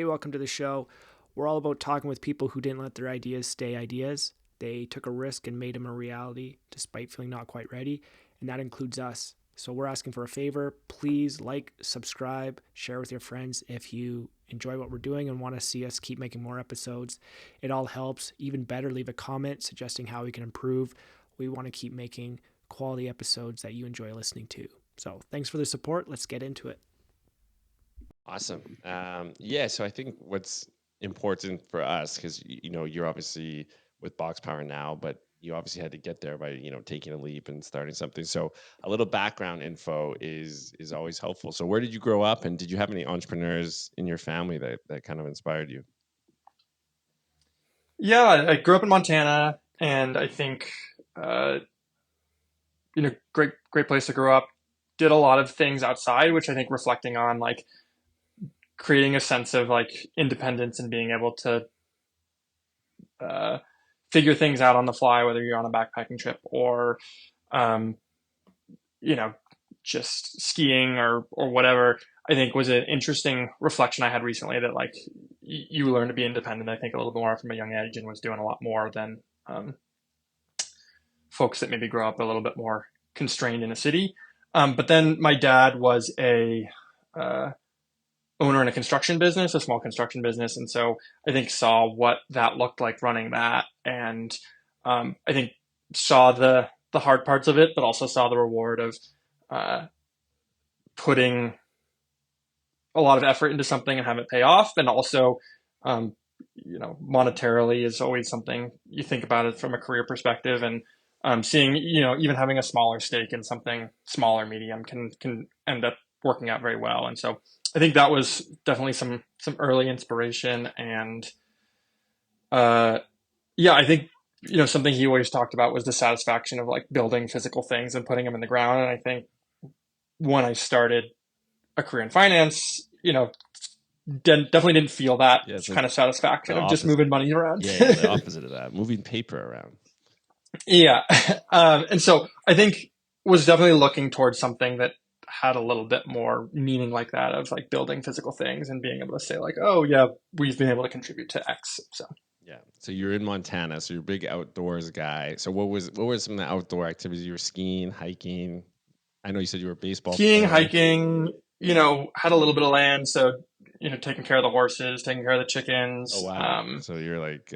welcome to the show. We're all about talking with people who didn't let their ideas stay ideas. They took a risk and made them a reality despite feeling not quite ready, and that includes us. So we're asking for a favor. Please like, subscribe, share with your friends if you enjoy what we're doing and want to see us keep making more episodes. It all helps. Even better, leave a comment suggesting how we can improve. We want to keep making quality episodes that you enjoy listening to. So thanks for the support. Let's get into it. Awesome. So I think what's important for us, because you're obviously with BoxPower now, but you obviously had to get there by taking a leap and starting something. So a little background info is always helpful. So where did you grow up, and did you have any entrepreneurs in your family that kind of inspired you? Yeah, I grew up in Montana, and I think great place to grow up. Did a lot of things outside, which I think reflecting on like creating a sense of like independence and being able to figure things out on the fly, whether you're on a backpacking trip or um, just skiing or whatever. I think was an interesting reflection I had recently that like you learn to be independent. I think a little bit more from a young age and was doing a lot more than folks that maybe grow up a little bit more constrained in a city. But then my dad was a owner in a construction business, a small construction business, and so I think saw what that looked like running that, and I think saw the hard parts of it, but also saw the reward of putting a lot of effort into something and have it pay off, and also monetarily is always something you think about it from a career perspective, and seeing even having a smaller stake in something smaller medium can end up working out very well. And so I think that was definitely some early inspiration. And I think something he always talked about was the satisfaction of like building physical things and putting them in the ground. And I think when I started a career in finance, definitely didn't feel that kind of satisfaction of just moving money around. Yeah, the opposite of that, moving paper around. Yeah. And so I think was definitely looking towards something that had a little bit more meaning like that of like building physical things and being able to say like, oh yeah, we've been able to contribute to X. So yeah. So you're in Montana, so you're a big outdoors guy. So what were some of the outdoor activities? You were skiing, hiking. I know you said you were a baseball skiing, player. hiking, had a little bit of land. So, taking care of the horses, taking care of the chickens. Oh, wow. So you're like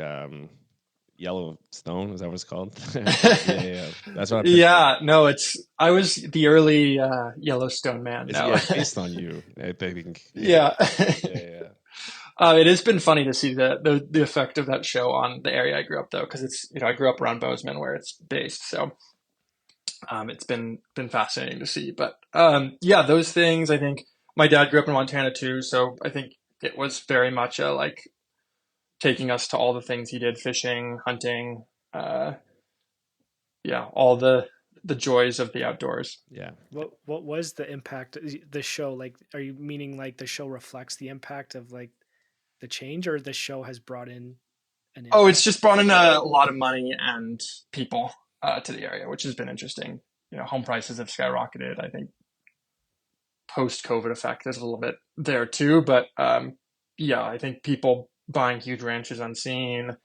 Yellowstone, is that what it's called? Yeah. That's what I'm no, I was the early Yellowstone man. It's based on you, I think. Yeah. Yeah. It has been funny to see the effect of that show on the area I grew up though, because it's I grew up around Bozeman where it's based, so it's been fascinating to see. But those things. I think my dad grew up in Montana too, so I think it was very much a like taking us to all the things he did: fishing, hunting, all the joys of the outdoors. Yeah. What was the impact the show like? Are you meaning like the show reflects the impact of like the change, or the show has brought in an impact? Oh, it's just brought in a lot of money and people to the area, which has been interesting. Home prices have skyrocketed. I think post-COVID effect is a little bit there too, but I think people buying huge ranches unseen.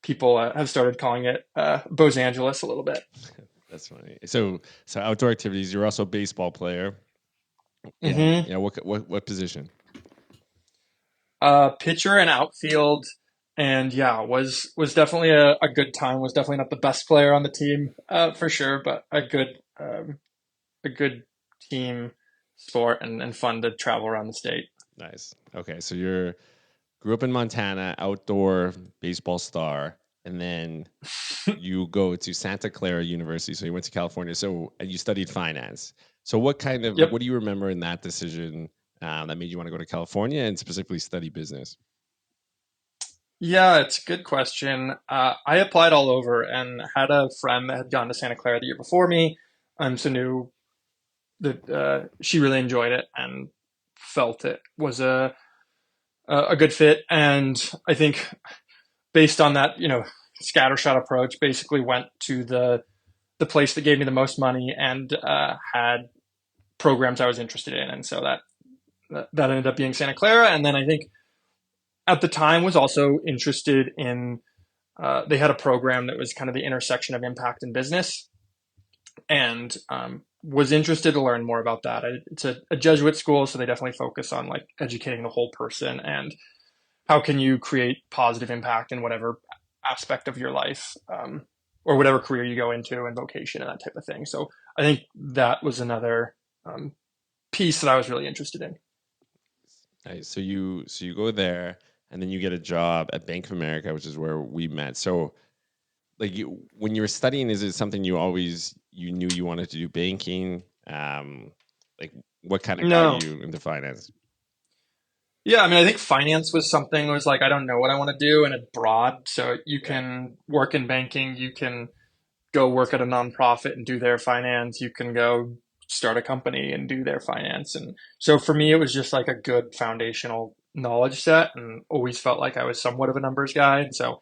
People have started calling it Los Angeles a little bit. That's funny. So outdoor activities. You're also a baseball player. Mm-hmm. Yeah. What position? Pitcher and outfield, and was definitely a good time. Was definitely not the best player on the team for sure, but a good team sport and fun to travel around the state. Nice. Okay, so you grew up in Montana, outdoor baseball star, and then you go to Santa Clara University. So you went to California. So and you studied finance. So what do you remember in that decision that made you want to go to California and specifically study business? Yeah, it's a good question. I applied all over and had a friend that had gone to Santa Clara the year before me, so knew that she really enjoyed it and felt it was a good fit. And I think based on that, scattershot approach, basically went to the place that gave me the most money and had programs I was interested in, and so that that ended up being Santa Clara. And then I think at the time was also interested in, they had a program that was kind of the intersection of impact and business, and was interested to learn more about that. It's a Jesuit school, so they definitely focus on like educating the whole person and how can you create positive impact in whatever aspect of your life, or whatever career you go into and vocation and that type of thing. So I think that was another piece that I was really interested in. Nice. So you go there, and then you get a job at Bank of America, which is where we met. So like when you were studying, is it something you knew you wanted to do banking? Like what kind of got No. you into finance? Yeah, I mean, I think finance was something was like, I don't know what I want to do, and it's broad. So you Yeah. can work in banking, you can go work at a nonprofit and do their finance, you can go start a company and do their finance. And so for me, it was just like a good foundational knowledge set, and always felt like I was somewhat of a numbers guy. And so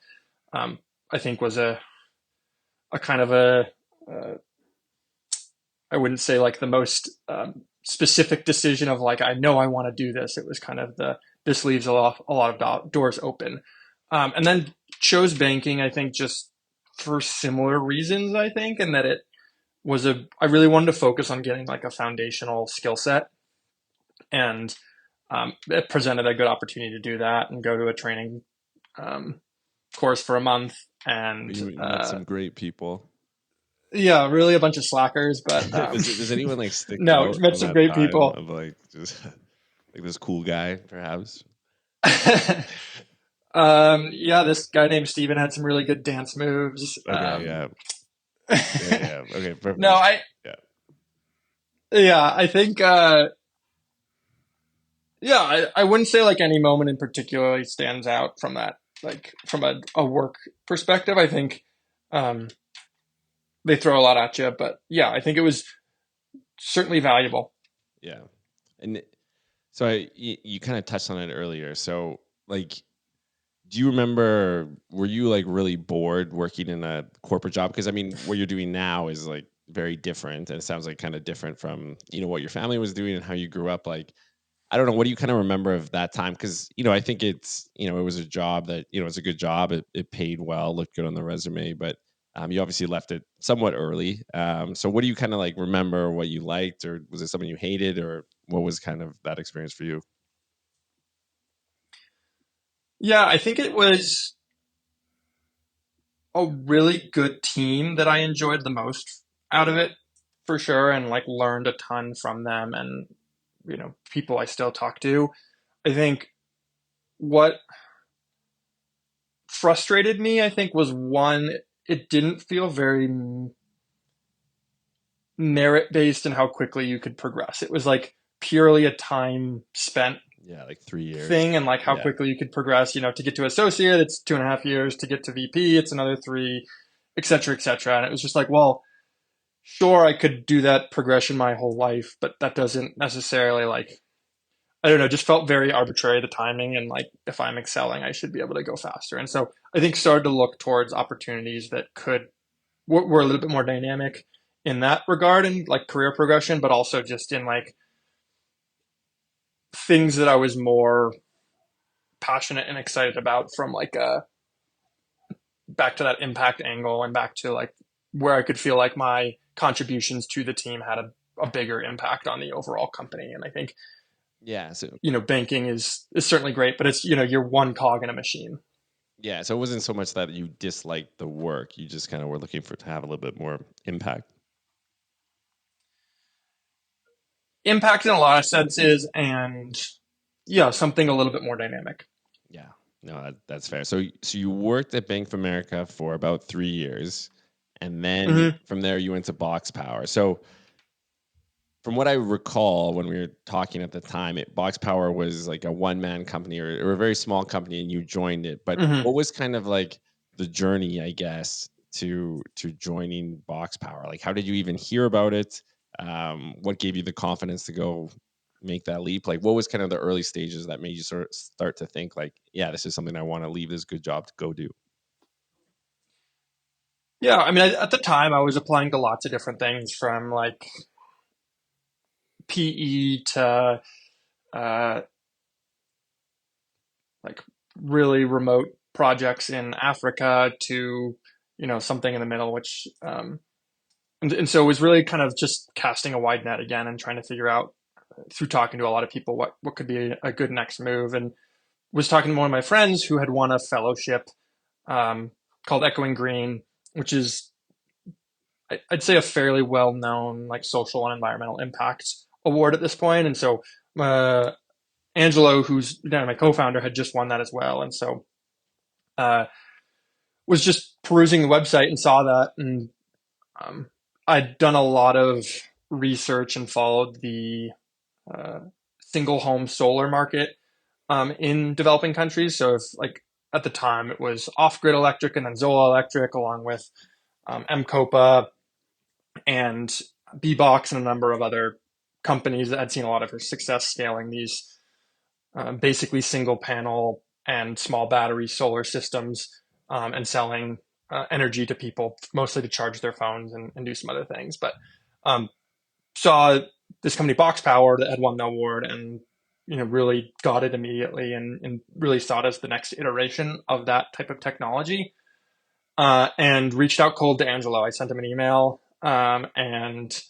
um, I think was a kind of uh, I wouldn't say like the most specific decision of like, I know I want to do this. It was kind of this leaves a lot of doors open. And then chose banking, I think, just for similar reasons, I think, and that it was I really wanted to focus on getting like a foundational skill set. And it presented a good opportunity to do that and go to a training um, course for a month. And You met some great people. yeah, really a bunch of slackers, but Does anyone like stick no, out met from some that great time people. of like just like this cool guy, perhaps? Yeah, this guy named Steven had some really good dance moves. Okay, yeah, yeah, yeah. Okay, No, perfect. Yeah, yeah, I think, yeah, I wouldn't say like any moment in particular stands out from that, like from a work perspective. I think, um, they throw a lot at you, but yeah, I think it was certainly valuable. yeah. And so you kind of touched on it earlier. So like, do you remember? Were you like really bored working in a corporate job? Because I mean, what you're doing now is like very different, and it sounds like kind of different from what your family was doing and how you grew up. Like, I don't know. What do you kind of remember of that time? Because I think it was a job that it's a good job. It paid well, looked good on the resume, but you obviously left it somewhat early. So what do you kind of like remember? What you liked, or was it something you hated, or what was kind of that experience for you? Yeah, I think it was a really good team that I enjoyed the most out of it for sure, and like learned a ton from them, and people I still talk to. I think what frustrated me, I think, was one, it didn't feel very merit based in how quickly you could progress. It was like purely a time spent Yeah, like 3 years. thing, and like how Yeah, quickly you could progress. To get to associate, it's 2.5 years. To get to VP, it's another three, et cetera, et cetera. And it was just like, well, sure, I could do that progression my whole life, but that doesn't necessarily like, I don't know, just felt very arbitrary, the timing. And like, if I'm excelling, I should be able to go faster. And so I think started to look towards opportunities that were a little bit more dynamic in that regard, and like career progression, but also just in like things that I was more passionate and excited about from like back to that impact angle, and back to like where I could feel like my contributions to the team had a bigger impact on the overall company. And I think, yeah. So banking is certainly great, but it's, you're one cog in a machine. yeah, so it wasn't so much that you disliked the work; you just kind of were looking for to have a little bit more impact. Impact in a lot of senses, and yeah, something a little bit more dynamic. Yeah, no, that's fair. So you worked at Bank of America for about 3 years, and then Hmm. from there you went to BoxPower. So from what I recall when we were talking at the time, BoxPower was like a one man company, or a very small company, and you joined it. But Hmm. what was kind of like the journey, I guess, to joining BoxPower? Like, how did you even hear about it? What gave you the confidence to go make that leap? Like, what was kind of the early stages that made you sort of start to think like, yeah, this is something I want to leave this good job to go do? Yeah, I mean, at the time, I was applying to lots of different things, from like PE to uh, like really remote projects in Africa to, something in the middle, which, and so it was really kind of just casting a wide net again and trying to figure out through talking to a lot of people what could be a good next move. And was talking to one of my friends who had won a fellowship um, called Echoing Green, which is, I'd say, a fairly well known like social and environmental impact award at this point. And so uh, Angelo, who's my co-founder, had just won that as well. And so uh, was just perusing the website and saw that. And um, I'd done a lot of research and followed the uh, single home solar market in developing countries. So if like at the time it was off grid electric and then Zola Electric, along with MCOPA and BBox and a number of other companies that had seen a lot of her success scaling these basically single panel and small battery solar systems and selling energy to people, mostly to charge their phones and do some other things. But um, saw this company BoxPower that had won the award and really got it immediately and really saw it as the next iteration of that type of technology. And reached out cold to Angelo. I sent him an email, and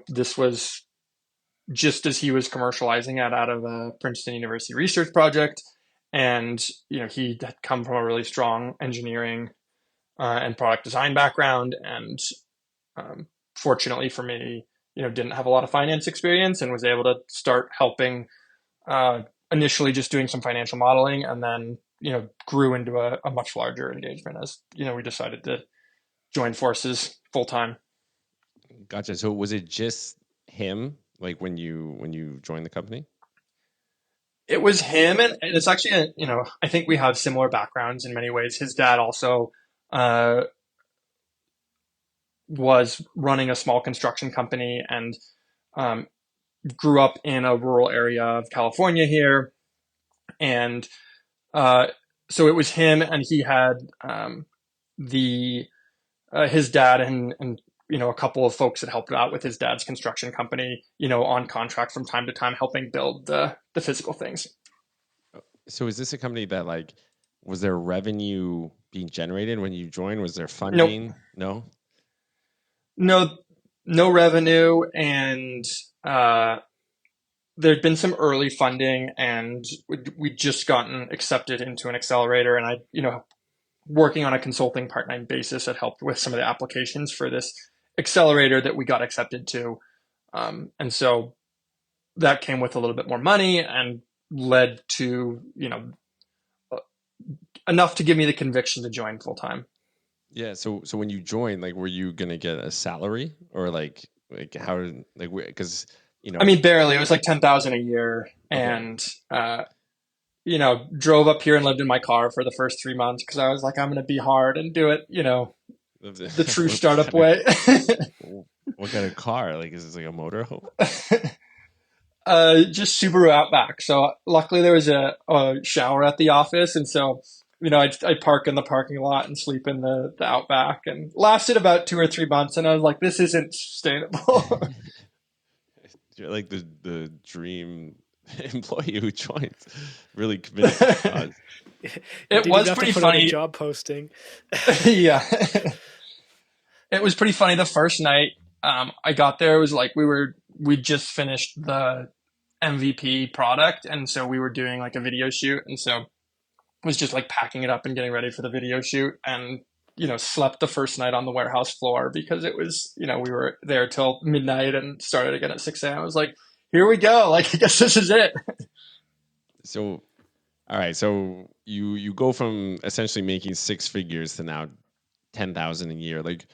this was just as he was commercializing it out of a Princeton University research project, and he had come from a really strong engineering and product design background, and fortunately for me, didn't have a lot of finance experience and was able to start helping. Initially, just doing some financial modeling, and then grew into a much larger engagement as we decided to join forces full time. Gotcha. So was it just him, like when you joined the company? It was him, and it's actually I think we have similar backgrounds in many ways. His dad also uh, was running a small construction company and um, grew up in a rural area of California here, and uh, so it was him, and he had the his dad and a couple of folks that helped out with his dad's construction company, on contract from time to time, helping build the physical things. So is this a company that like was there revenue being generated when you joined? Was there Nope, funding? No. no, no revenue, and uh, there'd been some early funding, and we'd just gotten accepted into an accelerator, and I, working on a consulting part-time basis, had helped with some of the applications for this accelerator that we got accepted to, and so that came with a little bit more money and led to enough to give me the conviction to join full time. Yeah. So when you joined, like, were you gonna get a salary or like how did like because I mean, barely. It was like 10,000 a year, okay. and drove up here and lived in my car for the first 3 months because I was like, I'm going to be hard and do it, the true what startup kind way. of what kind of car? Like is this like a motorhome? Just Subaru Outback. So luckily there was a shower at the office, and so I'd park in the parking lot and sleep in the Outback, and lasted about 2 or 3 months, and I was like, this isn't sustainable. You're like the dream employee who joins, really committed to the cause. It Did you was have to pretty put out a funny. job posting? Yeah. It was pretty funny the first night I got there. It was like we just finished the MVP product, and so we were doing like a video shoot, and so was just like packing it up and getting ready for the video shoot, and slept the first night on the warehouse floor because it was we were there till midnight and started again at 6 a.m. I was like, here we go, like I guess this is it. So all right, so you go from essentially making six figures to now 10,000 a year. Like,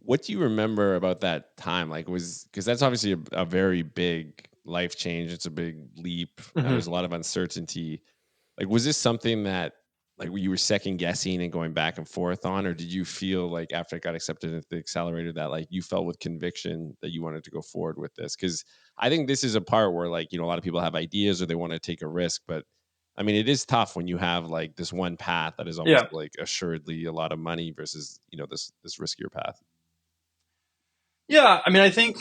what do you remember about that time? Like, was because that's obviously a very big life change. It's a big leap. Mm-hmm. There's a lot of uncertainty. Like, was this something that like you were second guessing and going back and forth on, or did you feel like after it got accepted at the accelerator that like you felt with conviction that you wanted to go forward with this? Because I think this is a part where like a lot of people have ideas or they want to take a risk, but I mean it is tough when you have like this one path that is almost Yeah. like assuredly a lot of money versus this riskier path. Yeah. I mean, I think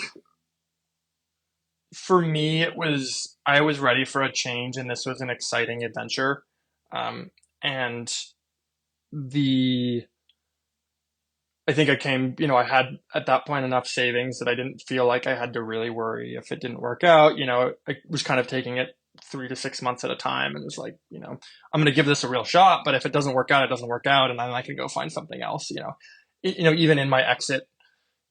for me, I was ready for a change, and this was an exciting adventure. And the I think I had at that point enough savings that I didn't feel like I had to really worry if it didn't work out. I was kind of taking it 3 to 6 months at a time, and was like, I'm going to give this a real shot. But if it doesn't work out, it doesn't work out, and then I can go find something else. Even in my exit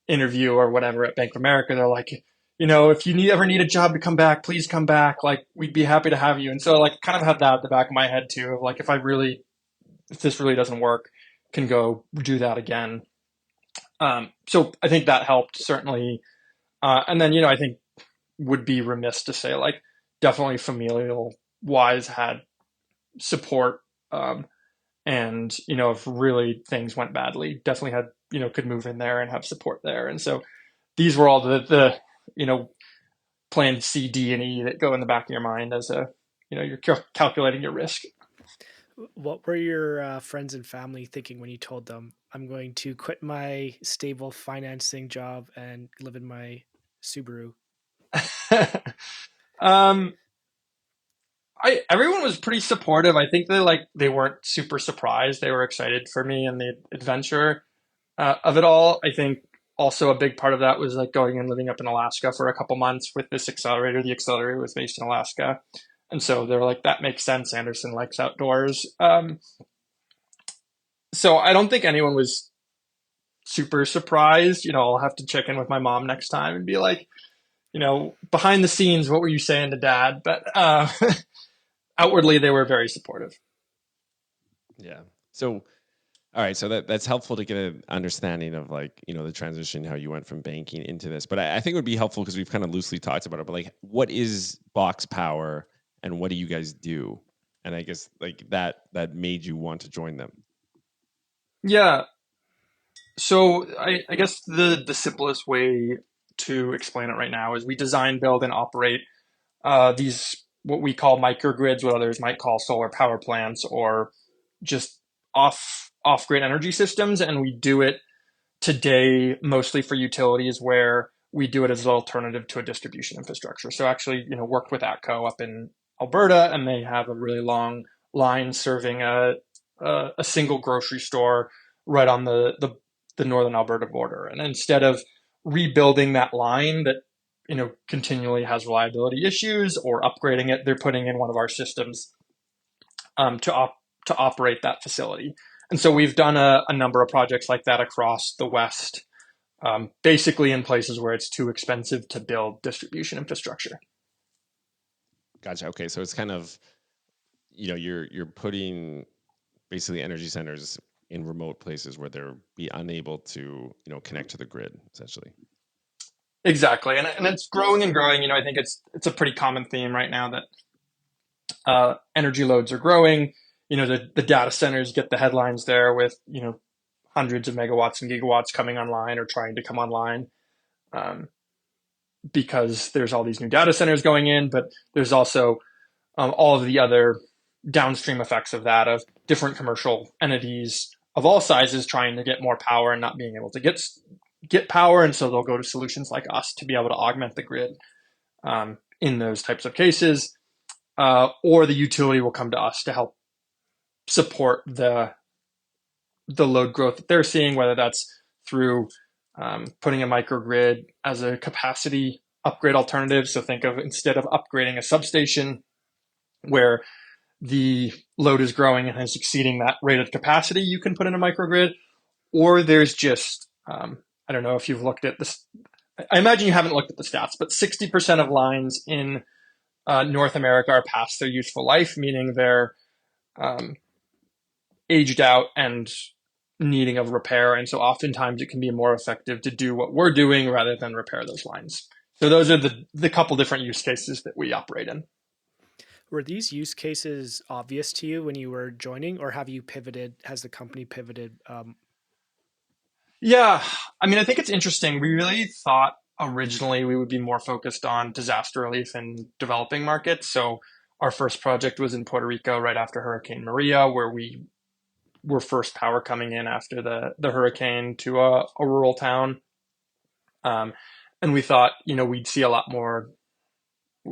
interview or whatever at Bank of America, they're like, if you ever need a job to come back, please come back. Like, we'd be happy to have you. And so, like, kind of had that at the back of my head too, of like, if this really doesn't work, can go do that again. So I think that helped certainly. And then, I think would be remiss to say, like, definitely familial wise had support. And, if really things went badly, definitely had, could move in there and have support there. And so these were all the plan C, D, and E that go in the back of your mind as you're calculating your risk. What were your friends and family thinking when you told them, I'm going to quit my stable financing job and live in my Subaru? um, everyone was pretty supportive. I think they weren't super surprised. They were excited for me and the adventure of it all. I think also a big part of that was like going and living up in Alaska for a couple months with this accelerator. The accelerator was based in Alaska. And so they were like, that makes sense. Anderson likes outdoors. So I don't think anyone was super surprised. I'll have to check in with my mom next time and be like, behind the scenes, what were you saying to dad? But outwardly, they were very supportive. Yeah. So, all right. So that's helpful to get an understanding of like, the transition, how you went from banking into this. But I think it would be helpful because we've kind of loosely talked about it. But like, what is BoxPower and what do you guys do? And I guess like that made you want to join them. Yeah. So I guess the simplest way to explain it right now is we design, build, and operate these what we call microgrids, what others might call solar power plants, or just off grid energy systems, and we do it today mostly for utilities where we do it as an alternative to a distribution infrastructure. So actually, worked with ATCO up in Alberta, and they have a really long line serving a single grocery store right on the northern Alberta border. And instead of rebuilding that line that continually has reliability issues or upgrading it, they're putting in one of our systems to operate that facility. And so we've done a number of projects like that across the West, basically in places where it's too expensive to build distribution infrastructure. Gotcha. Okay. So it's kind of, you're putting basically energy centers in remote places where they're be unable to, connect to the grid essentially. Exactly. And it's growing and growing. I think it's a pretty common theme right now that energy loads are growing. The data centers get the headlines there with, hundreds of megawatts and gigawatts coming online or trying to come online, because there's all these new data centers going in, but there's also all of the other downstream effects of that, of different commercial entities of all sizes trying to get more power and not being able to get power. And so they'll go to solutions like us to be able to augment the grid in those types of cases. Or the utility will come to us to help support the load growth that they're seeing, whether that's through putting a microgrid as a capacity upgrade alternative. So think of, instead of upgrading a substation where the load is growing and is exceeding that rated capacity, you can put in a microgrid. Or there's just, I don't know if you've looked at this. I imagine you haven't looked at the stats, but 60% of lines in North America are past their useful life, meaning they're aged out and needing of repair. And so oftentimes it can be more effective to do what we're doing rather than repair those lines. So those are the couple different use cases that we operate in. Were these use cases obvious to you when you were joining, or have you pivoted? Has the company pivoted? Yeah, I mean, I think it's interesting. We really thought originally we would be more focused on disaster relief in developing markets. So our first project was in Puerto Rico right after Hurricane Maria, where we were first power coming in after the hurricane to a rural town. And we thought, we'd see a lot more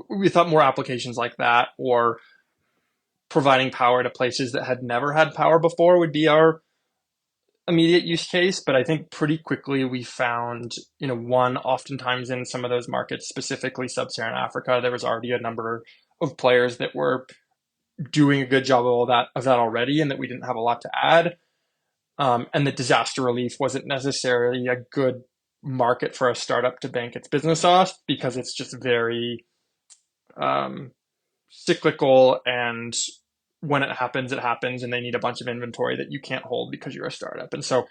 we thought more applications like that, or providing power to places that had never had power before, would be our immediate use case. But I think pretty quickly we found, one, oftentimes in some of those markets, specifically sub-Saharan Africa, there was already a number of players that were doing a good job of that already, and that we didn't have a lot to add. And that disaster relief wasn't necessarily a good market for a startup to bank its business off, because it's just very cyclical, and when it happens, and they need a bunch of inventory that you can't hold because you're a startup. And so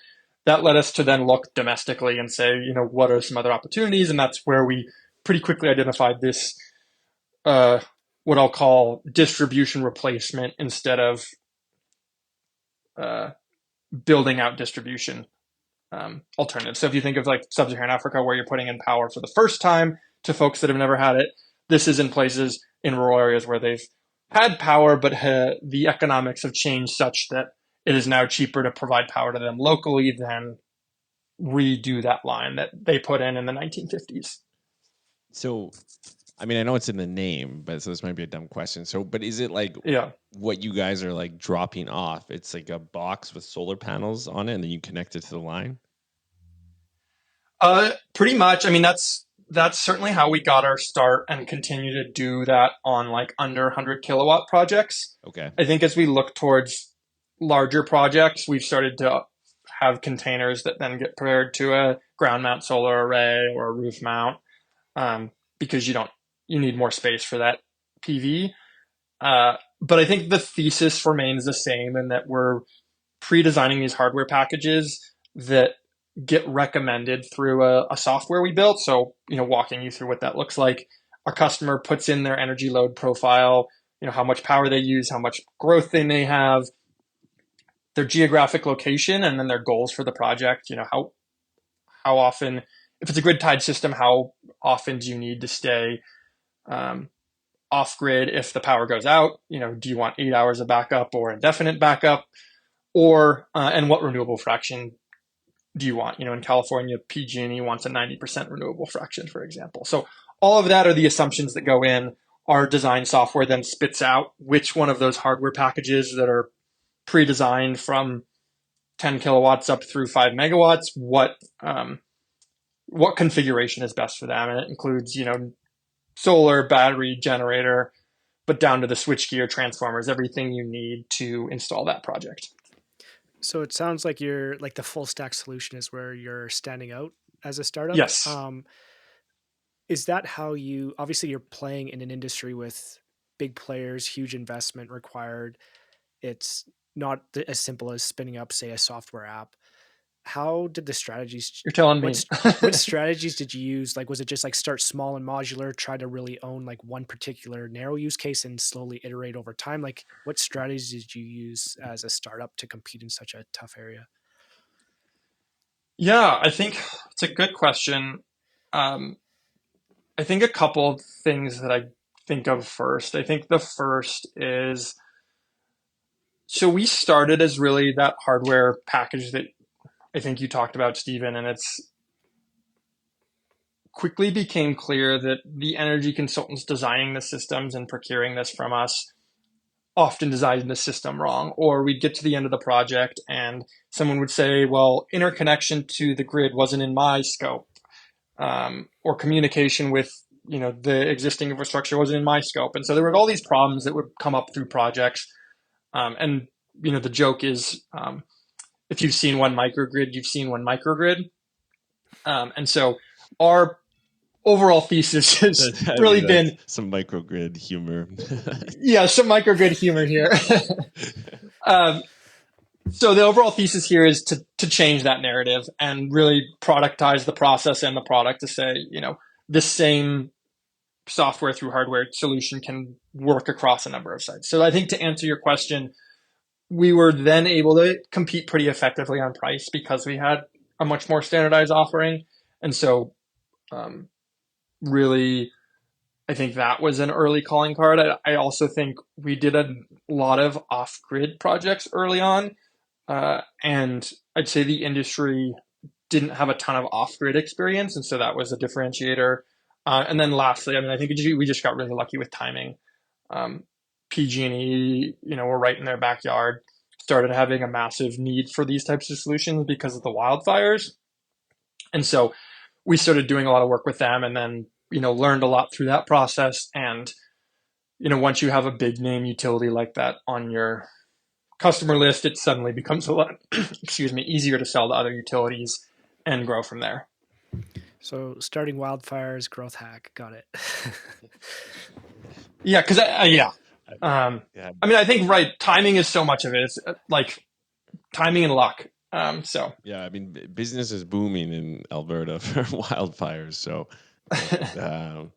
that led us to then look domestically and say, what are some other opportunities? And that's where we pretty quickly identified this, what I'll call distribution replacement, instead of building out distribution alternatives. So if you think of like sub-Saharan Africa, where you're putting in power for the first time to folks that have never had it, this is in places in rural areas where they've had power, but the economics have changed such that it is now cheaper to provide power to them locally than redo that line that they put in the 1950s. So, I mean, I know it's in the name, but so this might be a dumb question. So, but is it like what you guys are like dropping off? It's like a box with solar panels on it, and then you connect it to the line? Pretty much. I mean, that's certainly how we got our start, and continue to do that on like under 100 kilowatt projects. Okay. I think as we look towards larger projects, we've started to have containers that then get paired to a ground mount solar array or a roof mount, because you need more space for that PV. But I think the thesis remains the same, in that we're pre-designing these hardware packages that get recommended through a software we built. So, walking you through what that looks like, our customer puts in their energy load profile, how much power they use, how much growth they may have, their geographic location, and then their goals for the project. How often, if it's a grid tied system, how often do you need to stay off grid if the power goes out? Do you want 8 hours of backup or indefinite backup? Or, and what renewable fraction do you want? In California, PG&E wants a 90% renewable fraction, for example. So all of that are the assumptions that go in. Our design software then spits out which one of those hardware packages that are pre-designed from 10 kilowatts up through 5 megawatts, what configuration is best for them. And it includes, solar, battery, generator, but down to the switchgear, transformers, everything you need to install that project. So it sounds like you're like the full stack solution is where you're standing out as a startup. Yes. Is that how obviously you're playing in an industry with big players, huge investment required. It's not as simple as spinning up, say, a software app. How did the strategies? You're telling me. What strategies did you use? Like, was it just like start small and modular, try to really own like one particular narrow use case and slowly iterate over time? Like, what strategies did you use as a startup to compete in such a tough area? Yeah, I think it's a good question. I think a couple of things that I think of first. I think the first is, so we started as really that hardware package that I think you talked about, Stephen, and it's quickly became clear that the energy consultants designing the systems and procuring this from us often designed the system wrong. Or we'd get to the end of the project and someone would say, well, interconnection to the grid wasn't in my scope, or communication with the existing infrastructure wasn't in my scope. And so there were all these problems that would come up through projects. And the joke is, if you've seen one microgrid, you've seen one microgrid. And so our overall thesis has really been some microgrid humor. Yeah, some microgrid humor here. So the overall thesis here is to change that narrative and really productize the process and the product to say, this same software through hardware solution can work across a number of sites. So I think to answer your question, we were then able to compete pretty effectively on price because we had a much more standardized offering. And so really, I think that was an early calling card. I also think we did a lot of off-grid projects early on. And I'd say the industry didn't have a ton of off-grid experience. And so that was a differentiator. And then lastly, I mean, I think we just got really lucky with timing. Um, PG&E, were right in their backyard, started having a massive need for these types of solutions because of the wildfires. And so we started doing a lot of work with them and then, learned a lot through that process. And, once you have a big name utility like that on your customer list, it suddenly becomes a lot, excuse me, easier to sell to other utilities and grow from there. So starting wildfires, growth hack. Got it. Yeah, because yeah, Yeah, I mean, I think right timing is so much of it. It's like timing and luck. So yeah. I mean, business is booming in Alberta for wildfires. So, like,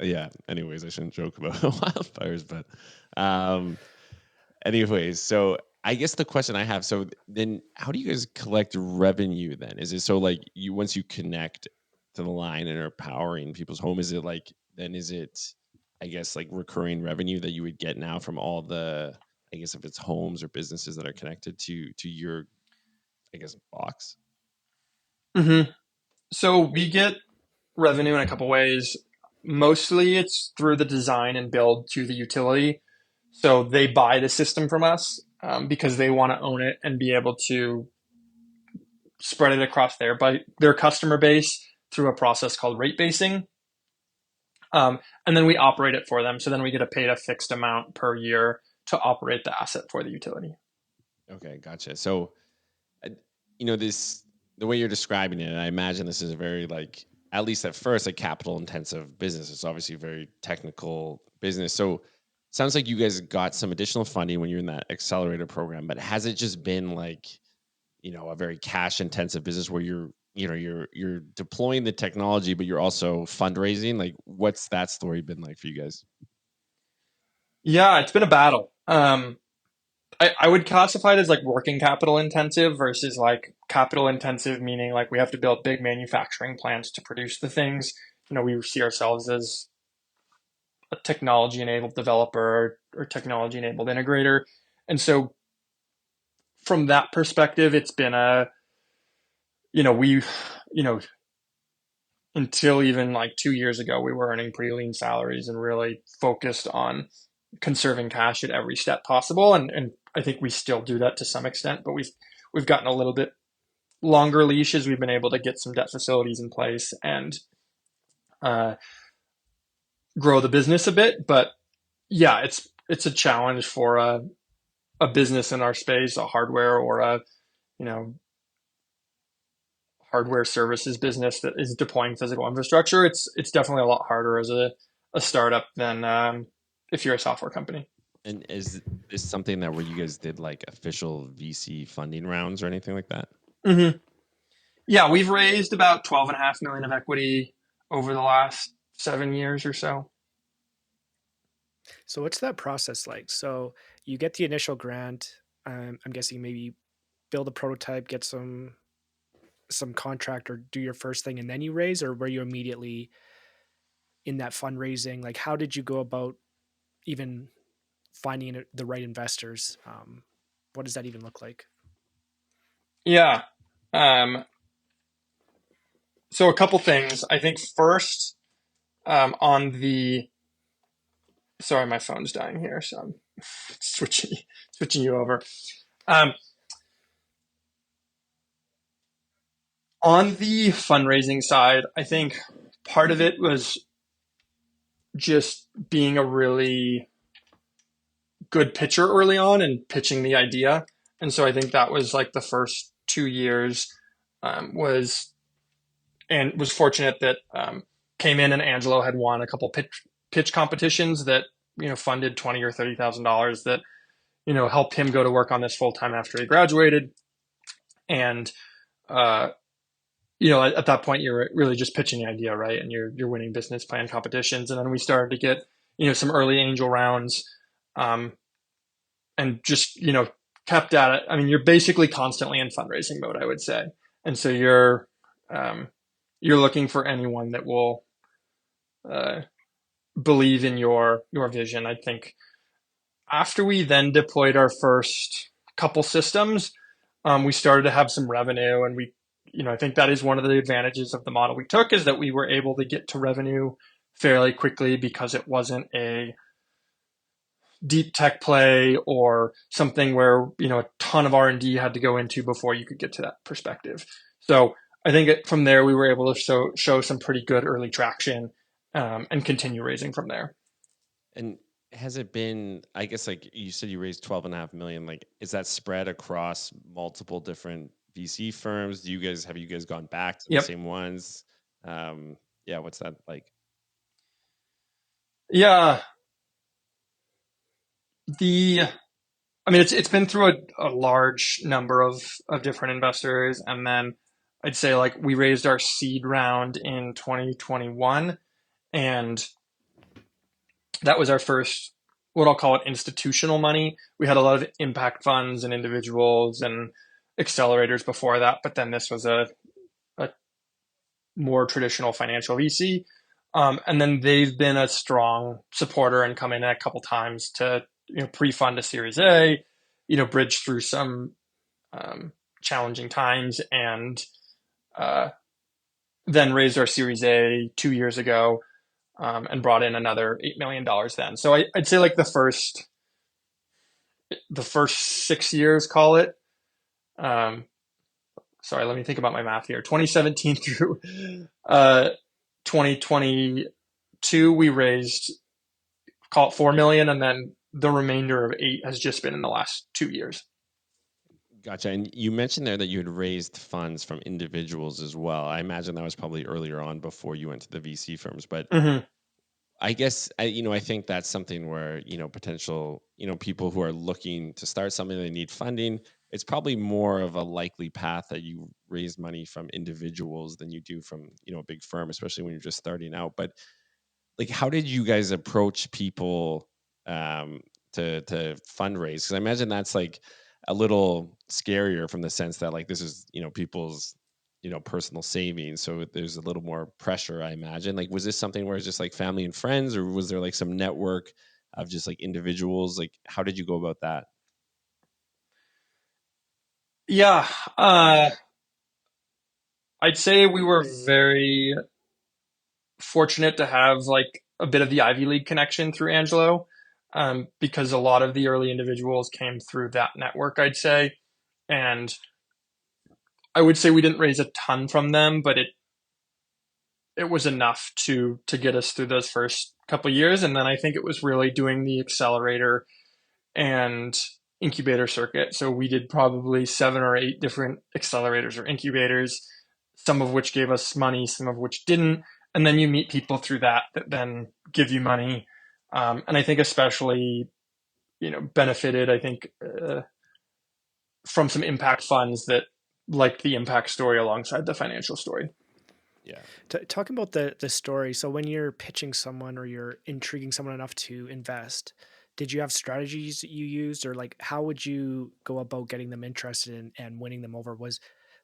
yeah. Anyways, I shouldn't joke about wildfires, but um, anyways, so I guess the question I have, so then how do you guys collect revenue then? Is it so like you once you connect to the line and are powering people's home, is it like then is it I guess like recurring revenue that you would get now from all the I guess if it's homes or businesses that are connected to your I guess box? mhm. So we get revenue in a couple ways. Mostly it's through the design and build to the utility. So they buy the system from us because they want to own it and be able to spread it across their customer base through a process called rate basing. And then we operate it for them. So then we get paid a fixed amount per year to operate the asset for the utility. Okay, gotcha. So uh, this the way you're describing it, I imagine this is a very like at least at first a capital intensive business. It's obviously a very technical business. So sounds like you guys got some additional funding when you're in that accelerator program, but has it just been like a very cash intensive business where you're deploying the technology but you're also fundraising? Like what's that story been like for you guys? Yeah, it's been a battle. I would classify it as like working capital intensive versus like capital intensive, meaning like we have to build big manufacturing plants to produce the things. We see ourselves as a technology enabled developer or technology enabled integrator. And so from that perspective, it's been you know, until even like 2 years ago, we were earning pretty lean salaries and really focused on conserving cash at every step possible. And I think we still do that to some extent, but we've gotten a little bit longer leashes. We've been able to get some debt facilities in place and uh, grow the business a bit. But yeah, it's a challenge for a business in our space, a hardware or a you know hardware services business that is deploying physical infrastructure. It's definitely a lot harder as a startup than if you're a software company. And is this something that where you guys did like official VC funding rounds or anything like that? Mm-hmm. Yeah, we've raised about 12.5 million of equity over the last 7 years or so. So what's that process like? So you get the initial grant. I'm guessing maybe build a prototype, get some contract, or do your first thing, and then you raise, or were you immediately in that fundraising? Like, how did you go about even finding the right investors? What does that even look like? Yeah. Um, so a couple things. I think first, on the sorry, my phone's dying here, so I'm switching you over. Um, on the fundraising side, I think part of it was just being a really good pitcher early on and pitching the idea. And so I think that was like the first 2 years was fortunate that came in and Angelo had won a couple pitch competitions that funded $20,000 or $30,000 that helped him go to work on this full time after he graduated. And uh, at that point you're really just pitching the idea, right? And you're winning business plan competitions. And then we started to get some early angel rounds, and just kept at it. I mean, you're basically constantly in fundraising mode, I would say. And so you're looking for anyone that will uh, believe in your vision. I think after we then deployed our first couple systems, we started to have some revenue, and we I think that is one of the advantages of the model we took, is that we were able to get to revenue fairly quickly because it wasn't a deep tech play or something where, a ton of R&D had to go into before you could get to that perspective. So I think from there, we were able to show some pretty good early traction, and continue raising from there. And has it been, I guess, like you said, you raised 12.5 million, like, is that spread across multiple different VC firms? Have you guys gone back to the Yep. same ones? Yeah. What's that like? Yeah. It's been through a large number of different investors. And then I'd say, like, we raised our seed round in 2021, and that was our first, what I'll call it, institutional money. We had a lot of impact funds and individuals and accelerators before that, but then this was a more traditional financial VC. And then they've been a strong supporter and come in a couple times to, pre-fund a Series A, bridge through some challenging times, and then raised our Series A 2 years ago, and brought in another $8 million then. So I'd say, like, the first 6 years, call it. Sorry, let me think about my math here. 2017 through 2022, we raised, call it 4 million, and then the remainder of 8 has just been in the last 2 years. Gotcha. And you mentioned there that you had raised funds from individuals as well. I imagine that was probably earlier on before you went to the VC firms, but I guess I think that's something where potential people who are looking to start something, they need funding. It's probably more of a likely path that you raise money from individuals than you do from a big firm, especially when you're just starting out. But like, how did you guys approach people to fundraise? Because I imagine that's like a little scarier from the sense that, like, this is people's personal savings, so there's a little more pressure, I imagine. Like, was this something where it's just like family and friends, or was there like some network of just like individuals? Like, how did you go about that? Yeah, I'd say we were very fortunate to have, like, a bit of the Ivy League connection through Angelo, because a lot of the early individuals came through that network, I'd say. And I would say we didn't raise a ton from them, but it was enough to get us through those first couple of years. And then I think it was really doing the accelerator and incubator circuit. So we did probably 7 or 8 different accelerators or incubators, some of which gave us money, some of which didn't. And then you meet people through that then give you money. And I think especially, benefited, I think, from some impact funds that liked the impact story alongside the financial story. Yeah. Talking about the story. So when you're pitching someone or you're intriguing someone enough to invest, did you have strategies that you used, or like how would you go about getting them interested and winning them over? Was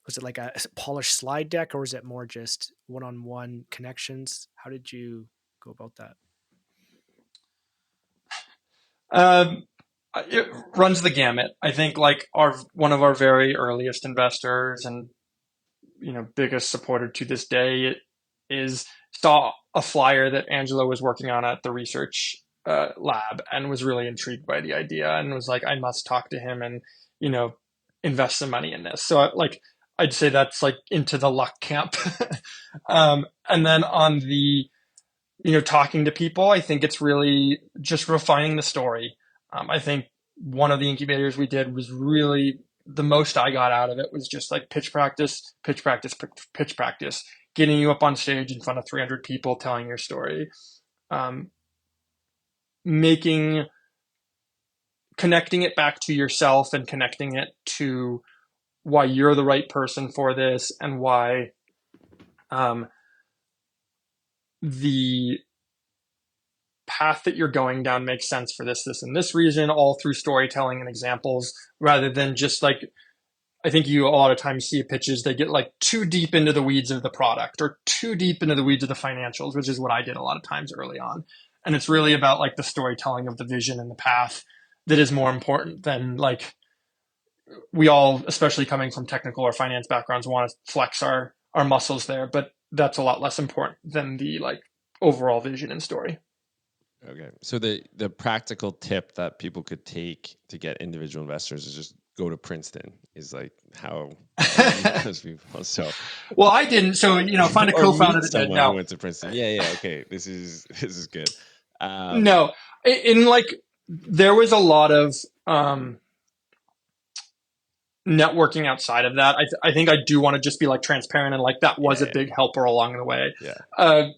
it like a polished slide deck, or was it more just one-on-one connections? How did you go about that? It runs the gamut. I think, like, one of our very earliest investors and biggest supporter to this day saw a flyer that Angelo was working on at the research lab and was really intrigued by the idea and was like, I must talk to him and invest some money in this. So, like, I'd say that's like into the luck camp. And then on the talking to people, I think it's really just refining the story. I think one of the incubators we did was really, the most I got out of it was just like pitch practice, pitch practice, pitch practice, getting you up on stage in front of 300 people, telling your story, connecting it back to yourself and connecting it to why you're the right person for this and why the path that you're going down makes sense for this, and this reason, all through storytelling and examples, rather than just, like, I think you a lot of times see pitches, they get like too deep into the weeds of the product or too deep into the weeds of the financials, which is what I did a lot of times early on. And it's really about, like, the storytelling of the vision and the path that is more important than, like, we all, especially coming from technical or finance backgrounds, want to flex our muscles there, but that's a lot less important than the like overall vision and story. Okay. So the practical tip that people could take to get individual investors is just go to Princeton is like how most people. So Well, I didn't. So, find a or co-founder meet that did. someone who No, went to Princeton. Yeah, yeah, okay. This is good. Um no. In like, there was a lot of networking outside of that. I think I do want to just be like transparent and like that was yeah, a big helper along the way. yeah. Uh,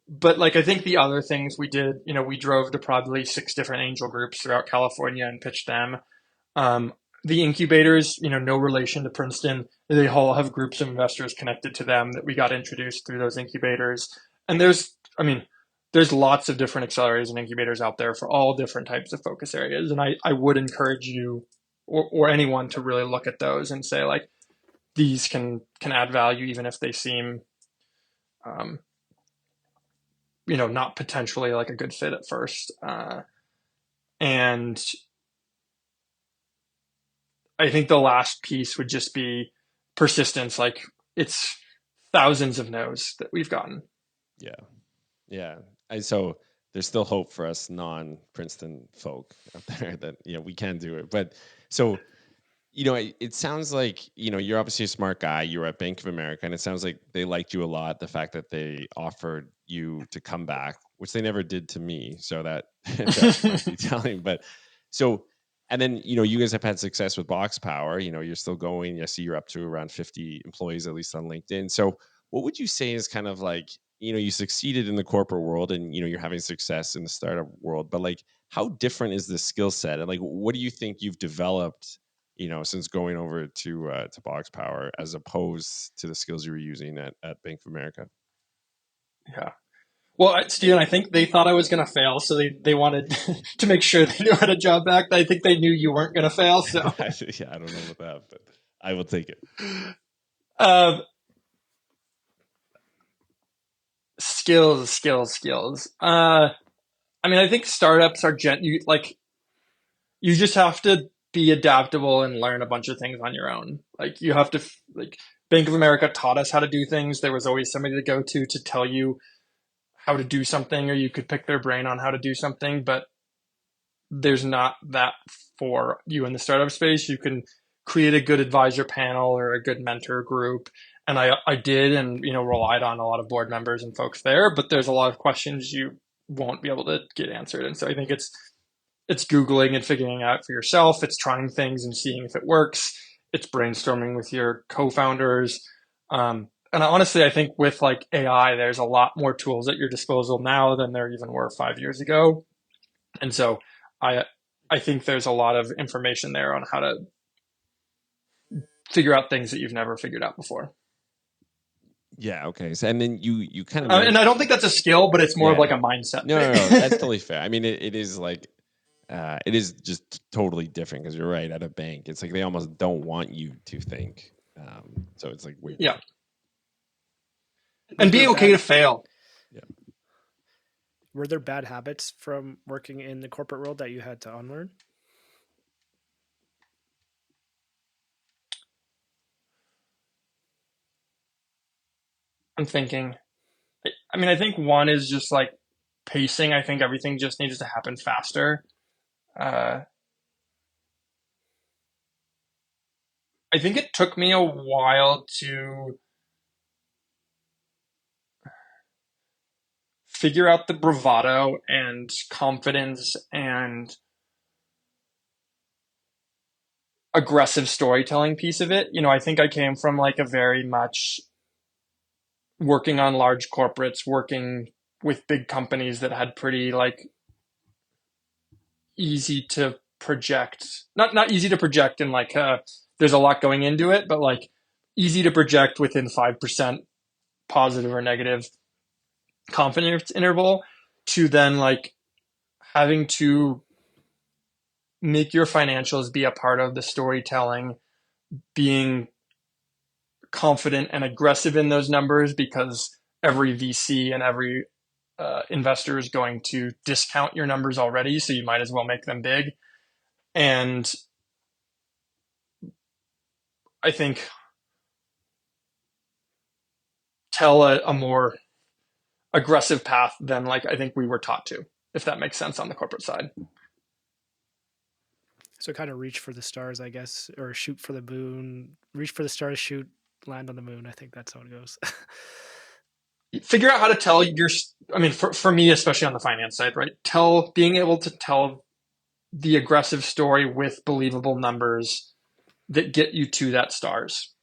but like I think the other things we did, we drove to probably 6 different angel groups throughout California and pitched them. Um, the incubators, no relation to Princeton, they all have groups of investors connected to them that we got introduced through those incubators. And there's lots of different accelerators and incubators out there for all different types of focus areas. And I would encourage you or anyone to really look at those and say like, these can add value even if they seem, um, not potentially like a good fit at first. And I think the last piece would just be persistence. Like it's thousands of no's that we've gotten. Yeah. Yeah. And so there's still hope for us non-Princeton folk out there that, we can do it. But so, it sounds like, you're obviously a smart guy. You were at Bank of America, and it sounds like they liked you a lot. The fact that they offered you to come back, which they never did to me. So that, that might be telling. But so, and then, you guys have had success with BoxPower. You're still going. I see you're up to around 50 employees, at least on LinkedIn. So what would you say is kind of like, you succeeded in the corporate world and, you're having success in the startup world, but like, how different is the skill set? And like, what do you think you've developed, since going over to BoxPower as opposed to the skills you were using at Bank of America? Yeah. Well, Steven, I think they thought I was going to fail, so they wanted to make sure they knew how to job back. I think they knew you weren't going to fail, so Yeah, I don't know about that, but I will take it. um, skills. I think startups are you just have to be adaptable and learn a bunch of things on your own. Like you have to like Bank of America taught us how to do things. There was always somebody to go to tell you how to do something, or you could pick their brain on how to do something, but there's not that for you in the startup space. You can create a good advisor panel or a good mentor group. And I did and, relied on a lot of board members and folks there, but there's a lot of questions you won't be able to get answered. And so I think it's Googling and figuring out for yourself. It's trying things and seeing if it works. It's brainstorming with your co-founders. And honestly, I think with like AI, there's a lot more tools at your disposal now than there even were 5 years ago. And so I I think there's a lot of information there on how to figure out things that you've never figured out before. Yeah. Okay. So, and then you kind of And I don't think that's a skill, but it's more of yeah. like a mindset No, that's thing. totally fair. I mean, it is like, it is just totally different because you're right. At a bank, it's like they almost don't want you to think. So it's like way Yeah. different. And Were be there okay to bad fail. Yeah. were there bad habits from working in the corporate world that you had to unlearn? I'm thinking. I think one is just like pacing. I think everything just needs to happen faster. Uh, I think it took me a while to figure out the bravado and confidence and aggressive storytelling piece of it. I think I came from like a very much working on large corporates, working with big companies that had pretty like easy to project, not easy to project in like there's a lot going into it, but like easy to project within 5% positive or negative confidence interval, to then like having to make your financials be a part of the storytelling, being confident and aggressive in those numbers because every VC and every investor is going to discount your numbers already, so you might as well make them big. And I think, tell a more aggressive path than like I think we were taught to, if that makes sense on the corporate side. So kind of reach for the stars, I guess, or shoot for the moon. Reach for the stars, shoot, land on the moon. I think that's how it goes. Figure out how to tell your, I mean, for me, especially on the finance side, right? Being able to tell the aggressive story with believable numbers that get you to that stars.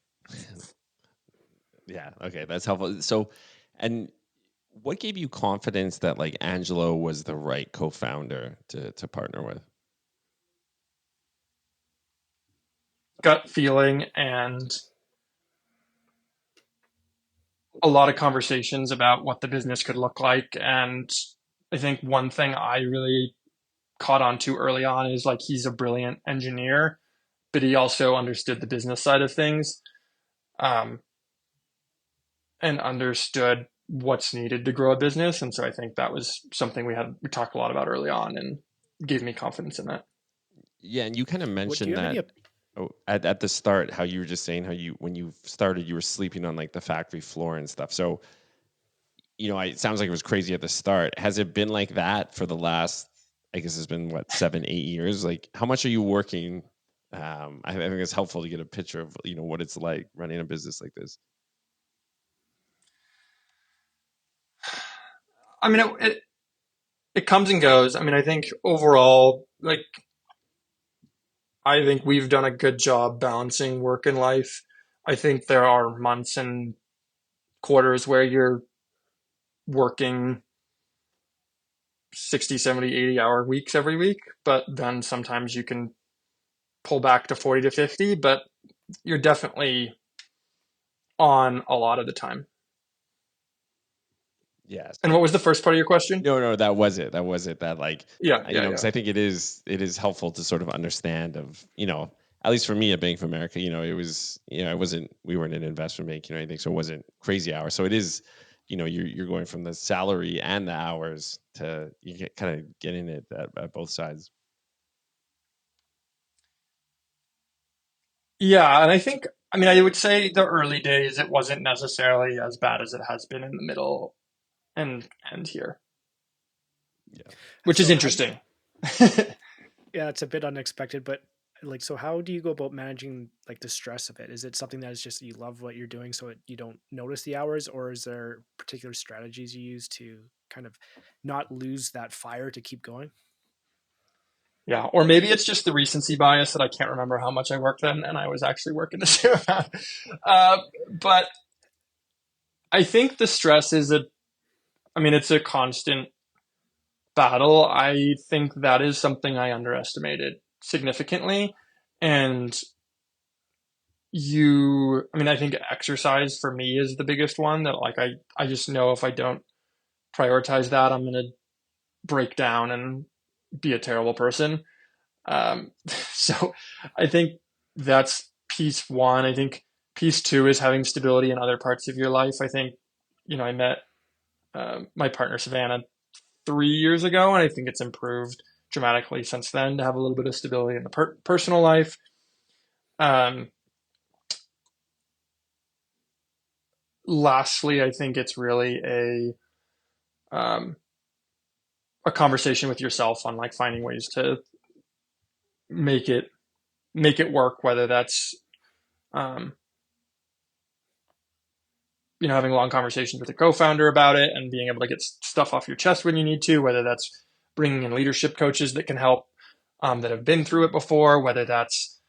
Yeah. Okay. That's helpful. So, and what gave you confidence that like Angelo was the right co-founder to partner with? Gut feeling and a lot of conversations about what the business could look like. And I think one thing I really caught on to early on is like he's a brilliant engineer, but he also understood the business side of things, um, and understood what's needed to grow a business. And so I think that was something we talked a lot about early on and gave me confidence in that. Yeah, and you kind of Do you mentioned have any? that at the start, how you were just saying how you when you started, you were sleeping on like the factory floor and stuff. So, it sounds like it was crazy at the start. Has it been like that for the last, I guess it's been what, 7, 8 years? Like, how much are you working? I think it's helpful to get a picture of what it's like running a business like this. I mean, it comes and goes. I mean, I think overall, like, I think we've done a good job balancing work and life. I think there are months and quarters where you're working 60, 70, 80 hour weeks every week, but then sometimes you can pull back to 40 to 50, but you're definitely on a lot of the time. Yes. And what was the first part of your question? No, that was it. That was it. That like, Yeah, yeah, because yeah. I think it is helpful to sort of understand at least for me at Bank of America, it was, we weren't an investment bank, or anything, so it wasn't crazy hours. So it is, you're going from the salary and the hours to you get kind of getting it at both sides. Yeah, and I think, I mean, I would say the early days, it wasn't necessarily as bad as it has been in the middle and here, Yeah. which is So how do you? interesting. Yeah, it's a bit unexpected, but like, so how do you go about managing like the stress of it? Is it something that is just you love what you're doing, so you don't notice the hours, or is there particular strategies you use to kind of not lose that fire to keep going? Yeah, or maybe it's just the recency bias that I can't remember how much I worked then, and I was actually working the same amount. Uh, but I think the stress I mean, it's a constant battle. I think that is something I underestimated significantly. And I mean, I think exercise for me is the biggest one that like I just know if I don't prioritize that, I'm going to break down and be a terrible person. So I think that's piece one. I think piece two is having stability in other parts of your life. I think, I met my partner Savannah 3 years ago, and I think it's improved dramatically since then to have a little bit of stability in the personal life. Um, Lastly, I think it's really a conversation with yourself on like finding ways to make it make it work, whether that's um, having long conversations with a co-founder about it and being able to get stuff off your chest when you need to, whether that's bringing in leadership coaches that can help, that have been through it before, whether that's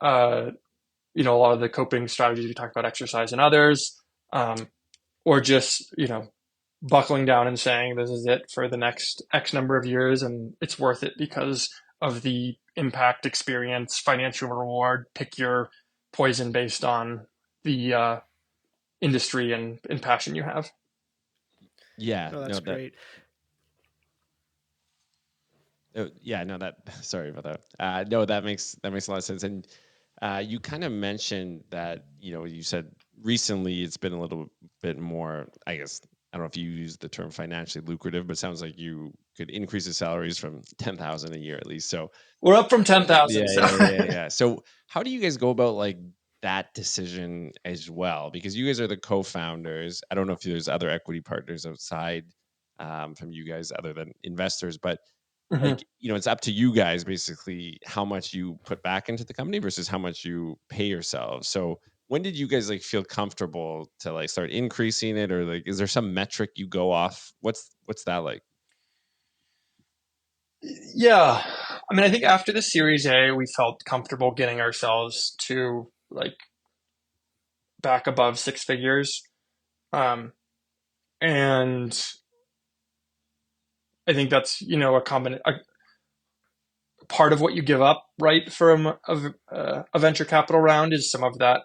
uh, a lot of the coping strategies we talked about, exercise and others, or just buckling down and saying this is it for the next X number of years and it's worth it because of the impact, experience, financial reward. Pick your poison based on the industry and passion you have. Yeah. No, No, that's that. great. Yeah, no, that. Sorry about that. No, that makes a lot of sense. And you kind of mentioned that you said recently it's been a little bit more. I guess I don't know if you use the term financially lucrative, but it sounds like you could increase the salaries from 10,000 a year at least. So We're up from 10,000. yeah, So yeah, yeah, yeah. So how do you guys go about like that decision as well? Because you guys are the co-founders. I don't know if there's other equity partners outside from you guys other than investors, but Mhm. like, it's up to you guys basically how much you put back into the company versus how much you pay yourselves. So when did you guys like feel comfortable to like start increasing it, or like is there some metric you go off? What's that like? Yeah. I mean, I think after the Series A, we felt comfortable getting ourselves to like back above six figures. Um, and I think that's, a part of what you give up, right, from a venture capital round is some of that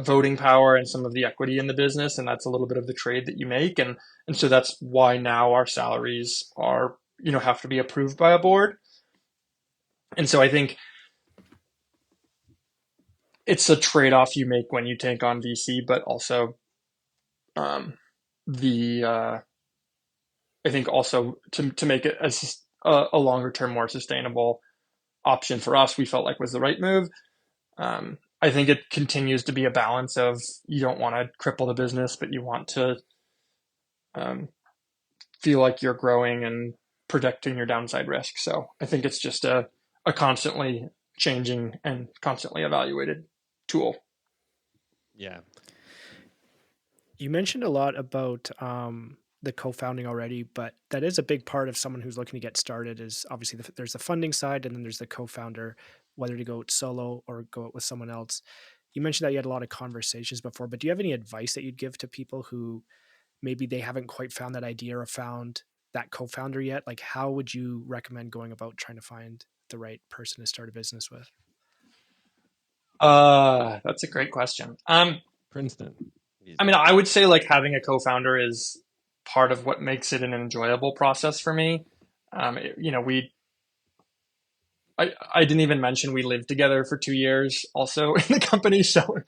voting power and some of the equity in the business, and that's a little bit of the trade that you make, and so that's why now our salaries are have to be approved by a board, and so I think it's a trade off you make when you take on VC, but also the I think also to make it as a longer term, more sustainable option for us, we felt like was the right move. I think it continues to be a balance of you don't want to cripple the business, but you want to um, feel like you're growing and protecting your downside risk. So I think it's just a constantly changing and constantly evaluated tool. Yeah. You mentioned a lot about the co-founding already, but that is a big part of someone who's looking to get started. Is obviously there's the funding side, and then there's the co-founder, whether to go it solo or go it with someone else. You mentioned that you had a lot of conversations before, but do you have any advice that you'd give to people who maybe they haven't quite found that idea or found that co-founder yet? Like, how would you recommend going about trying to find the right person to start a business with? That's a great question. Princeton. I mean, I would say like having a co-founder is part of what makes it an enjoyable process for me. I didn't even mention we lived together for 2 years also in the company, so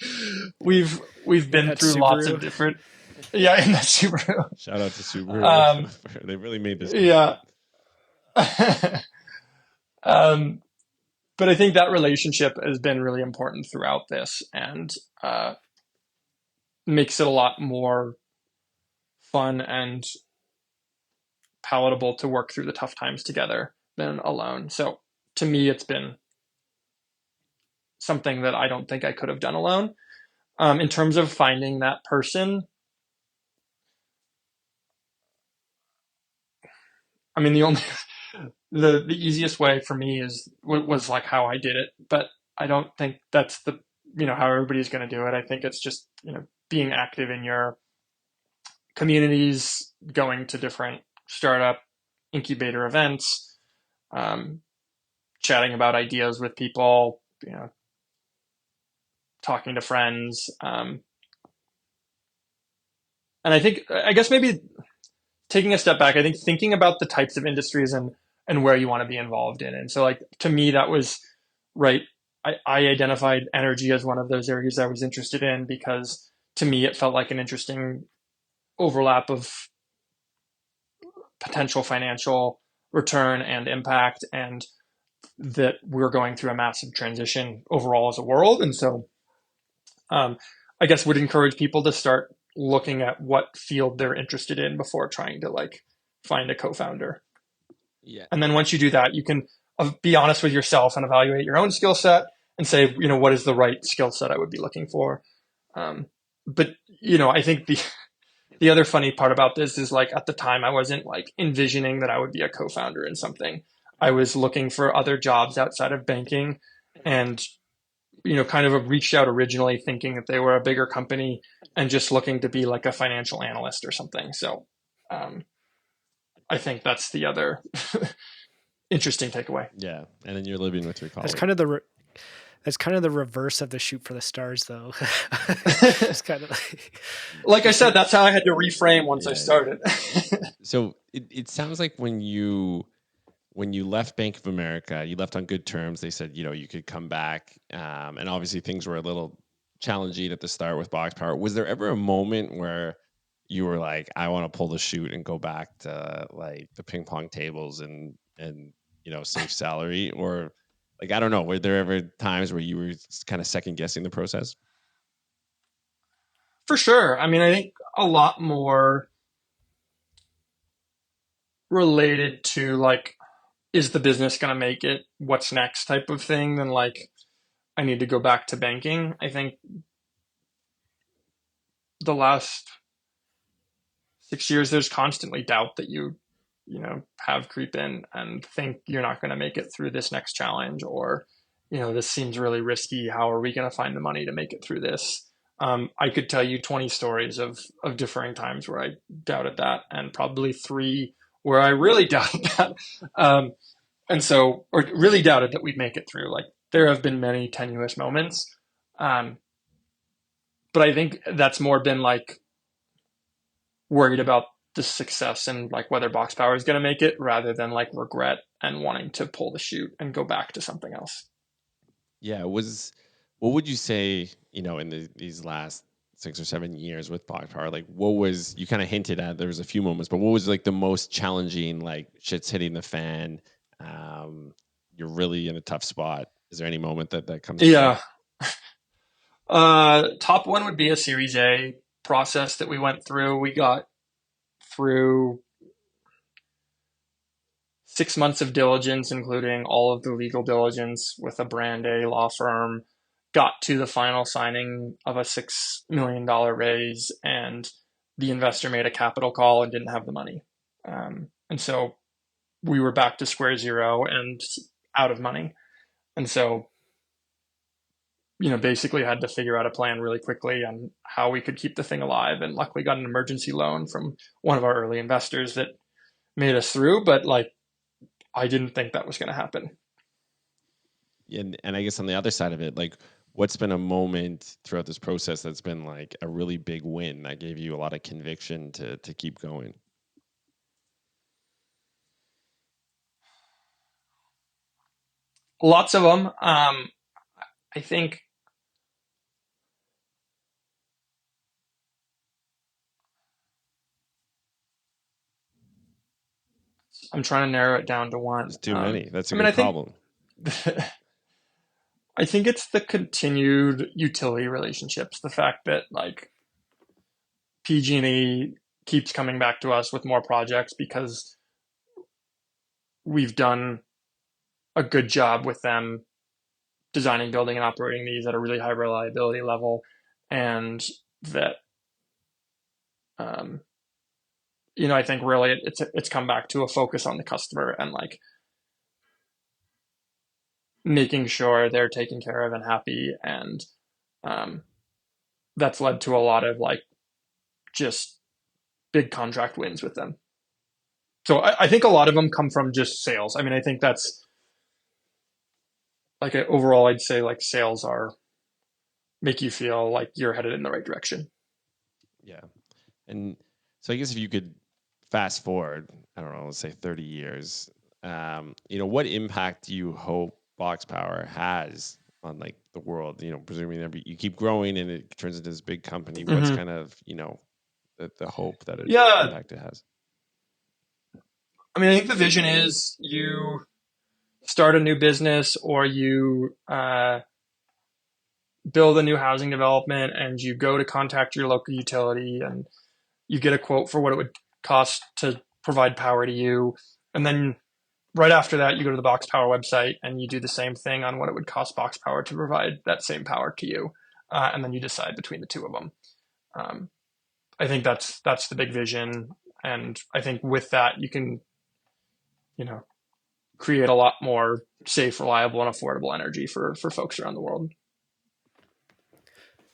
we've In been that through lots of Subaru. different in that Subaru. Shout out to Subaru. Um, They really made this yeah. concept. um, but I think that relationship has been really important throughout this and makes it a lot more fun and palatable to work through the tough times together than alone. So to me, it's been something that I don't think I could have done alone. In terms of finding that person, I mean, the easiest way for me was like how I did it, but I don't think that's the how everybody's going to do it. I think it's just being active in your communities, going to different startup incubator events, um, chatting about ideas with people, talking to friends, and I guess maybe taking a step back, I think thinking about the types of industries and where you want to be involved in. And so like to me that was right. I identified energy as one of those areas I was interested in because to me it felt like an interesting overlap of potential financial return and impact, and that we're going through a massive transition overall as a world. And so um, I guess would encourage people to start looking at what field they're interested in before trying to like find a co-founder. Yeah. And then once you do that, you can be honest with yourself and evaluate your own skill set and say, what is the right skill set I would be looking for. But I think the other funny part about this is like at the time I wasn't like envisioning that I would be a co-founder in something. I was looking for other jobs outside of banking, and kind of reached out originally thinking that they were a bigger company and just looking to be like a financial analyst or something. So I think that's the other interesting takeaway. Yeah. And then you're living with your That's colleague. kind of the reverse of the shoot for the stars, though. It's kind of like I said, that's how I had to reframe once I started. So it sounds like when you left Bank of America, you left on good terms. They said, you could come back. And obviously things were a little challenging at the start with BoxPower. Was there ever a moment where you were like, I want to pull the chute and go back to like the ping pong tables and safe salary? Or Like, I don't know, were there ever times where you were kind of second guessing the process? For sure. I mean, I think a lot more related to like, is the business going to make it? What's next type of thing than like, I need to go back to banking. I think the last 6 years, there's constantly doubt that you have creep in and think you're not going to make it through this next challenge, or, this seems really risky. How are we going to find the money to make it through this? I could tell you 20 stories of differing times where I doubted that, and probably three where I really doubted that. Or really doubted that we'd make it through. Like, there have been many tenuous moments. Um, but I think that's more been like worried about the success and like whether BoxPower is going to make it, rather than like regret and wanting to pull the chute and go back to something else. Yeah, what would you say, in these last 6 or 7 years with Block Power, like what was, you kind of hinted at, there was a few moments, but what was like the most challenging, like shit's hitting the fan, um, you're really in a tough spot. Is there any moment that comes to mind? Yeah. Top one would be a Series A process that we went through. We got through 6 months of diligence, including all of the legal diligence with a brand A law firm, got to the final signing of a $6 million raise, and the investor made a capital call and didn't have the money. And so we were back to square zero and out of money. And so, basically had to figure out a plan really quickly on how we could keep the thing alive. And luckily got an emergency loan from one of our early investors that made us through. But like, I didn't think that was going to happen. And I guess on the other side of it, like what's been a moment throughout this process that's been like a really big win that gave you a lot of conviction to keep going? Lots of them. I think I'm trying to narrow it down to one. There's too many. That's a I mean, good problem. I think it's the continued utility relationships. The fact that like PG&E keeps coming back to us with more projects because we've done a good job with them designing, building, and operating these at a really high reliability level, and that um, I think really it's come back to a focus on the customer and like making sure they're taken care of and happy, and um, that's led to a lot of like just big contract wins with them. So I think a lot of them come from just sales. I mean, I think that's like overall, I'd say like sales are make you feel like you're headed in the right direction. Yeah. And so I guess if you could fast forward, I don't know, let's say 30 years, what impact do you hope Box Power has on like the world? Presuming you keep growing and it turns into this big company, what's Mm-hmm. kind of, the hope that it Yeah, impact it has? I mean, I think the vision is you start a new business, or you build a new housing development, and you go to contact your local utility, and you get a quote for what it would cost to provide power to you. And then right after that, you go to the BoxPower website and you do the same thing on what it would cost BoxPower to provide that same power to you. And then you decide between the two of them. Um, I think that's the big vision. And I think with that, you can, you know, create a lot more safe, reliable, and affordable energy for folks around the world.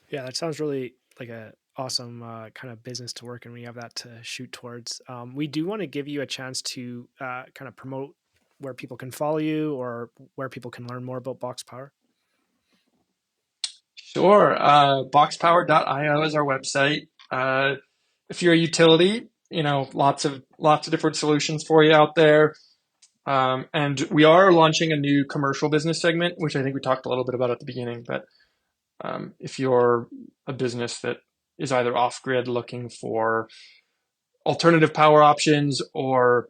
Yeah, that sounds really like a awesome kind of business to work in when you have that to shoot towards. We do want to give you a chance to kind of promote where people can follow you or where people can learn more about Box Power. Sure. BoxPower.io is our website. If you're a utility, lots of different solutions for you out there. And we are launching a new commercial business segment, which I think we talked a little bit about at the beginning. But if you're a business that is either off grid looking for alternative power options, or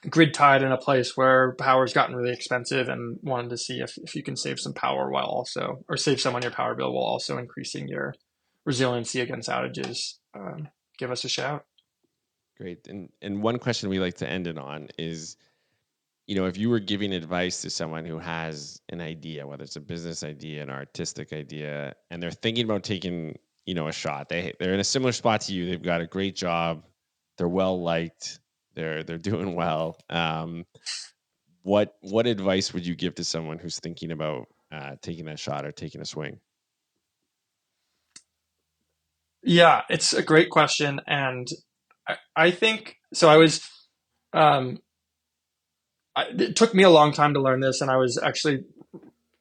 grid tied in a place where power's gotten really expensive, and wanted to see if you can save some power while also, or save some on your power bill while also increasing your resiliency against outages, give us a shout. Great. And one question we like to end it on is, if you were giving advice to someone who has an idea, whether it's a business idea, an artistic idea, and they're thinking about taking, a shot, they're in a similar spot to you. They've got a great job, they're well liked, they're doing well. What advice would you give to someone who's thinking about taking that shot or taking a swing? Yeah, it's a great question, and I think so. I was, it took me a long time to learn this, and I was actually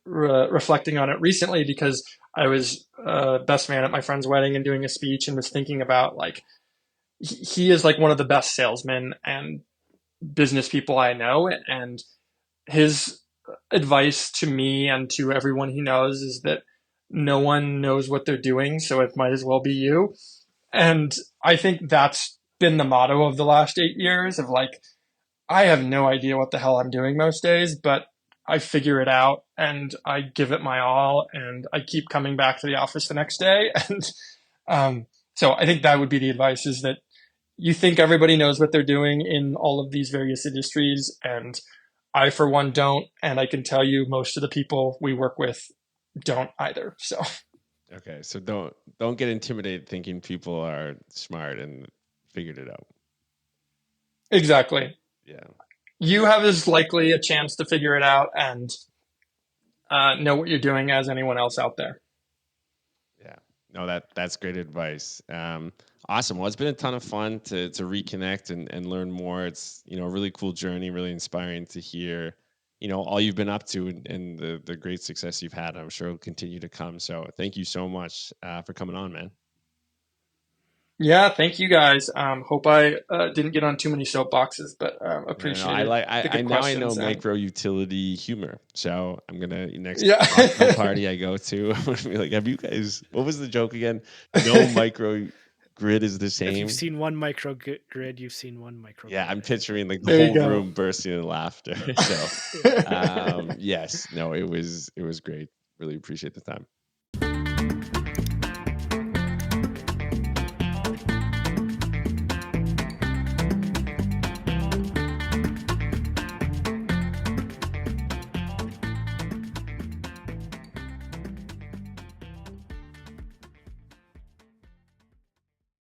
reflecting on it recently because I was best man at my friend's wedding and doing a speech, and was thinking about like he is like one of the best salesmen and business people I know, and his advice to me and to everyone he knows is that no one knows what they're doing, so it might as well be you. And I think that's been the motto of the last 8 years of like, I have no idea what the hell I'm doing most days, but I figure it out and I give it my all and I keep coming back to the office the next day. And so I think that would be the advice, is that you think everybody knows what they're doing in all of these various industries. And I, for one, don't. And I can tell you most of the people we work with don't either. So. Okay. So don't get intimidated thinking people are smart and figured it out. Exactly. Yeah. You have as likely a chance to figure it out and know what you're doing as anyone else out there. Yeah. No, that's great advice. Awesome. Well, it's been a ton of fun to reconnect and learn more. It's, a really cool journey, really inspiring to hear, all you've been up to and the great success you've had. I'm sure will continue to come. So thank you so much for coming on, man. Yeah, thank you guys. Hope I didn't get on too many soapboxes, but No, appreciate it. The good now I know questions. micro utility humor. So I'm gonna next Yeah. cocktail party I go to, I'm gonna be like, have you guys? What was the joke again? No micro grid is the If same. you've seen one microgrid, you've seen one microgrid. Yeah, I'm picturing like the There you whole go. room bursting in laughter. So, yes, no, it was great. Really appreciate the time.